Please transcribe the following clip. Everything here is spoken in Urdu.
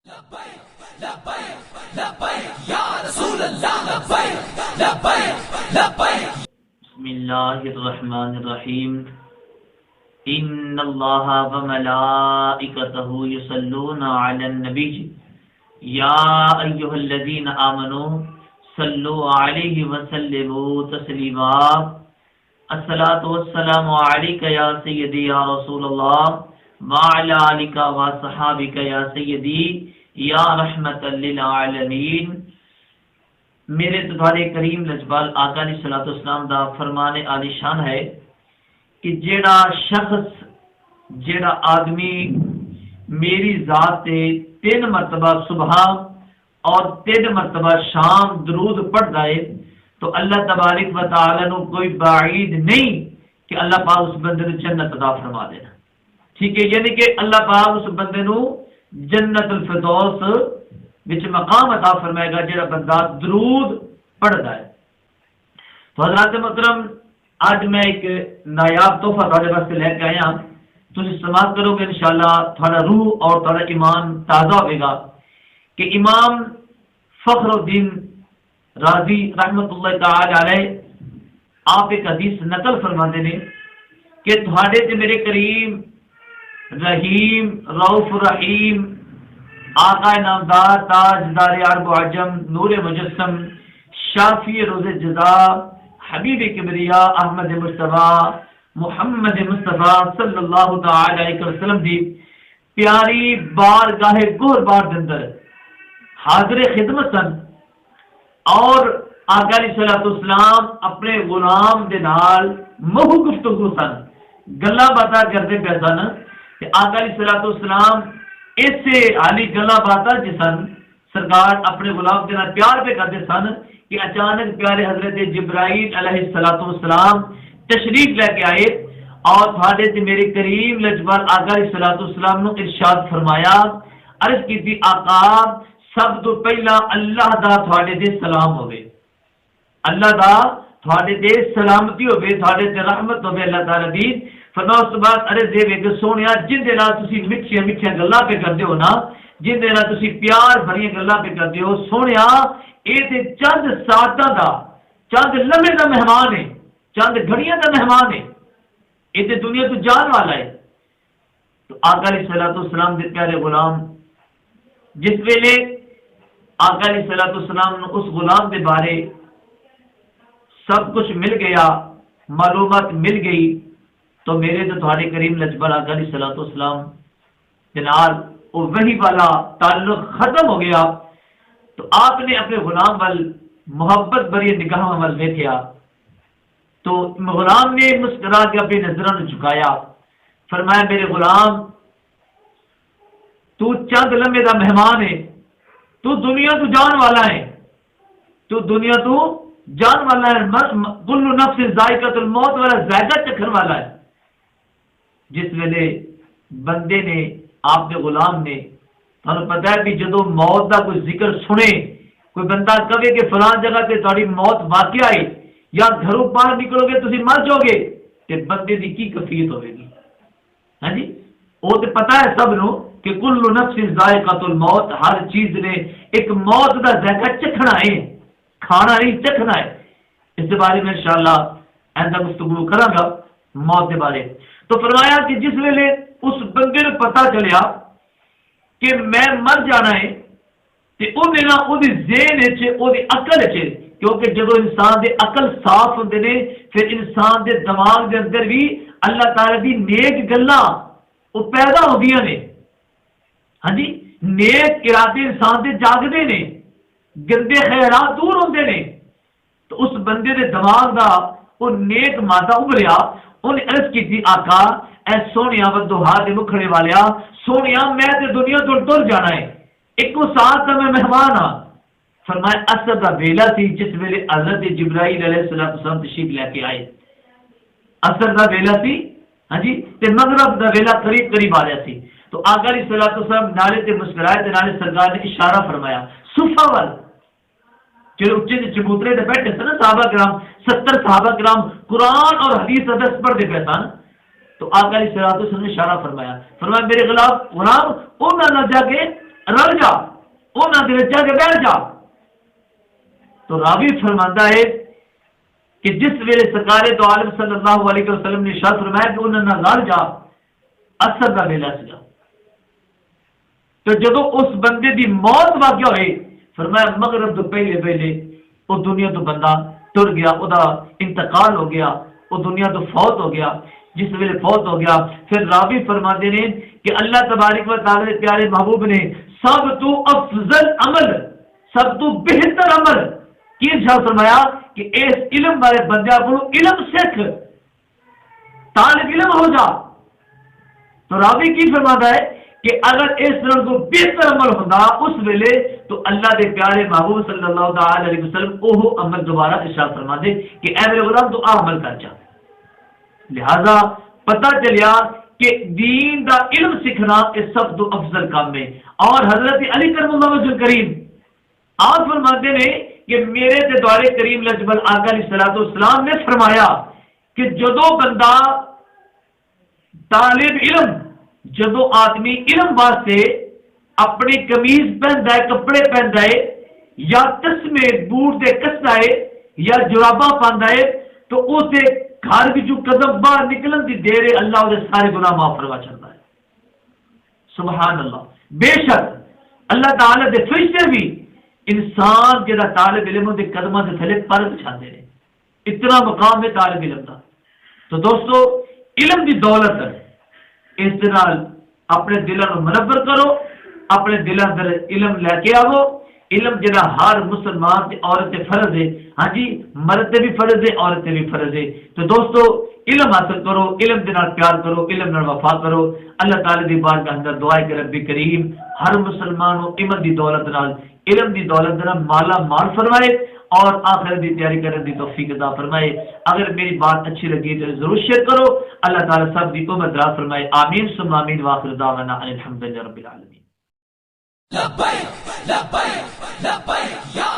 لبیک لبیک لبیک یا رسول اللہ لبیک لبیک لبیک. بسم اللہ الرحمن الرحیم. ان اللہ وملائکتہ یصلون علی النبی یا ایھا الذین آمنوا صلوا علیہ وسلموا تسلیما. الصلاۃ والسلام علیک یا سیدی یا رسول اللہ وعلی آلک وصحابک یا سیدی یا رحمت للعالمین. میرے تمہارے کریم لجپال آقا علیہ الصلوۃ والسلام دا فرمان عالی شان ہے کہ جیڑا شخص جیڑا آدمی میری ذات تے 3 مرتبہ صبح اور 3 مرتبہ شام درود پڑھتا ہے تو اللہ تبارک و تعالی نو کوئی بعید نہیں کہ اللہ پاک اس بندے نو جنت عطا فرما دینا. ٹھیک ہے، یعنی کہ اللہ پاک اس بندے نو جنت الفردوس وچ مقام عطا فرمائے گا جڑا بندہ درود پڑھتا ہے. تو حضرات محترم، آج میں ایک نایاب تحفہ تھوڑے واسطے لے کے آیا. تم استعمال کرو گے انشاءاللہ تھوڑا روح اور تھوڑا ایمان تازہ ہوئے گا. کہ امام فخر الدین رازی رحمت اللہ تعالی علیہ آپ ایک حدیث نقل فرماتے ہیں کہ تھوڑے سے میرے کریم رحیم رؤوف رحیم آقا نامدار تاجدار عرب و عجم نور مجسم شافی روز جزا حبیب کبریا احمد مصطفیٰ محمد مصطفیٰ صلی اللہ تعالی علیہ وسلم دی پیاری بارگاہ گور بار دندر حاضر خدمت سن اور آقا علیہ الصلوۃ والسلام اپنے غلام دے نال مہو گفتگو سن، گلاں باتاں کرتے پے سن. کہ آقا علیہ الصلوۃ والسلام ایسے حالی گلاں باتاں جسن سرکار اپنے غلام کے نال پیار پہ کرتے سن کہ اچانک پیارے حضرت جبرائیل علیہ الصلوۃ والسلام تشریف لے کے آئے اور تھوڑے سے میرے کریم لجپال آقا علیہ الصلوۃ والسلام نے ارشاد فرمایا، عرض کی تھی آقا سب تو پہلا اللہ دا تھوڑے دے سلام ہوئے، اللہ دا تھوڑے دے سلامتی ہوئے، تھوڑے دے رحمت ہوئے اللہ تعالی دی. فرمایا اس بعد عرض دے وے کہ سونیا جن دے نال تسی میٹھیاں میٹھیاں گلاں پہ کردے ہو نا، جن دے نال تسی پیار بھری گلاں پہ کردے ہو، سونیا اے تے چند ساعتاں دا چند لمحے دا مہمان ہے، چند گھڑیاں دا مہمان ہے، اے تے دنیا تو جان والا ہے. تو آقا علیہ الصلوۃ والسلام دے پیارے غلام جس ویلے آقا علیہ الصلوۃ والسلام نے اس غلام کے بارے سب کچھ مل گیا، معلومات مل گئی، تو میرے تو تھوڑے کریم لجپال آقا علیہ الصلوۃ والسلام کے نال وہ وحی والا تعلق ختم ہو گیا. تو آپ نے اپنے غلام وال محبت بری نگاہ وال دیکھا تو غلام نے مسکرا کے اپنی نظروں نے جھکایا. فرمایا میرے غلام تو چند لمحے دا مہمان ہے، تو دنیا تو جان والا ہے، تو دنیا تو جان والا ہے، کل نفس ذائقۃ الموت والا ذائقہ چکھن والا ہے. جس ویلے بندے نے آپ کے غلام نے تمہیں پتا ہے کہ جدو موت کا کوئی ذکر سنے، کوئی بندہ کہے کہ فلاں جگہ سے تاری موت واقع آئی یا گھروں باہر نکلو گے تسی مر جاؤ گے، کہ بندے کی کیفیت ہوئے گی. ہاں جی، وہ تو پتا ہے سب نو کہ کل نفس ذائقۃ الموت، ہر چیز نے ایک موت کا ذائقہ چکھنا ہے، کھانا نہیں چکھنا ہے. اس کے بارے میں انشاءاللہ ایسا گفتگو کروں گا موت کے بارے. تو فرمایا کہ جس ویلے اس بندے کو پتا چلیا کہ میں مر جانا ہے تے اونے نا او دی ذہن وچ او دی عقل وچ، کیونکہ جدو انسان دے عقل صاف ہوندے نے پھر انسان دے دماغ دے اندر بھی اللہ تعالی دی نیک گلاں او پیدا ہوندیاں نے. ہاں جی، نیک ارادے انسان دے جاگدے نے، گندے خیرات دور ہوندے نے. تو اس بندے دے دماغ دا او نیک مادہ ابھریا. انہیں عرض کی تھی آقا اے سونیا بدوہا دے مکھڑے والیا، سونیا میں تے دنیا تو ٹر جانا ہے، ایک ساتھ میں مہمان ہاں. فرمایا اثر دا ویلا سی جس ویلے حضرت جبرائیل علیہ السلام تشریف لے کے آئے. اثر دا ویلا سی، ہاں جی، تے مغرب دا ویلا قریب قریب آ رہا سی. تو آقا علیہ الصلوۃ والسلام نالے تے مسکرائے تے نالے سرکار نے اشارہ فرمایا صفا وال، جو اچھے چبوترے تے بیٹھے تھے نا صحابہ کرام، 70 صحابہ کرام قرآن اور حدیث درس پڑھتے پہ سن. تو آقا علیہ الصلوۃ والسلام نے اشارہ فرمایا، فرمایا میرے غلام انہاں نہ جا کے رل جا انہاں دے وچ جا کے بیٹھ جا. تو راوی فرماندا ہے کہ جس ویلے سرکار دو عالم صلی اللہ علیہ وسلم نے ارشاد فرمایا کہ انہاں نال رل جا، اثر دا ویلا سی. تو جدو اس بندے دی موت واقع ہوئی، فرمایا مغرب تو پہلے پہلے وہ دنیا تو بندہ ٹر گیا، وہ انتقال ہو گیا، وہ دنیا تو فوت ہو گیا. جس ویلے فوت ہو گیا پھر راوی فرماتے ہیں کہ اللہ تبارک و تعالی کے پیارے محبوب نے سب تو افضل عمل، سب تو بہتر عمل کی ارشاد فرمایا کہ اس علم والے بندے کو علم سیکھ، طالب علم ہو جا. تو راوی کی فرماتا ہے کہ اگر اس طرح کو بہتر عمل ہوتا اس ویلے تو اللہ دے پیارے محبوب صلی اللہ تعالی علیہ وسلم وہ عمل دوبارہ ارشاد فرما دے کہ اے میرے غلام تو عمل کر جا. لہذا پتہ چلیا کہ دین دا علم سیکھنا یہ سب تو افضل کام ہے. اور حضرت علی کرم اللہ وجہ کریم آپ فرماتے ہیں کہ میرے تے دوارے کریم لجبل آقا علیہ الصلوۃ والسلام نے فرمایا کہ جدو بندہ طالب علم، جدو آدمی علم واسطے اپنی کمیز پہنتا ہے، کپڑے پہنتا ہے، یا تسمے بوٹ دے کستا ہے یا جراباں پاندا ہے، تو اسے گھر وچوں قدم باہر نکلن دی دیر اللہ دے سارے گناہ معاف فرما چلتا ہے. سبحان اللہ. بے شک اللہ تعالی دے فرشتے بھی انسان جڑا طالب علم دے قدماں دے تھلے پر بچھاندے نے. اتنا مقام ہے طالب علم دا. تو دوستو علم دی دولت ہے، اس نال اپنے دلوں منور کرو، اپنے دلوں اندر علم لے کے آو. علم جڑا ہر مسلمان تے عورت تے فرض ہے. ہاں جی، مرد تے بھی فرض ہے، عورت تے بھی فرض ہے. تو دوستو علم حاصل کرو، علم دے نال پیار کرو، علم نال وفا کرو. اللہ تعالی دی بارگاہ اندر دعا ہے کہ رب کریم ہر مسلمان کو علم دی دولت نال، علم دی دولت نال مالا مال فرمائے اور آخرت دی تیاری کرنے دی توفیق عطا فرمائے. اگر میری بات اچھی لگی تو ضرور شیئر کرو. اللہ تعالی سب دی عمر دراز فرمائے. آمین ثم آمین. واخر دعوانا الحمدللہ رب العالمین. لبیک لبیک لبیک یا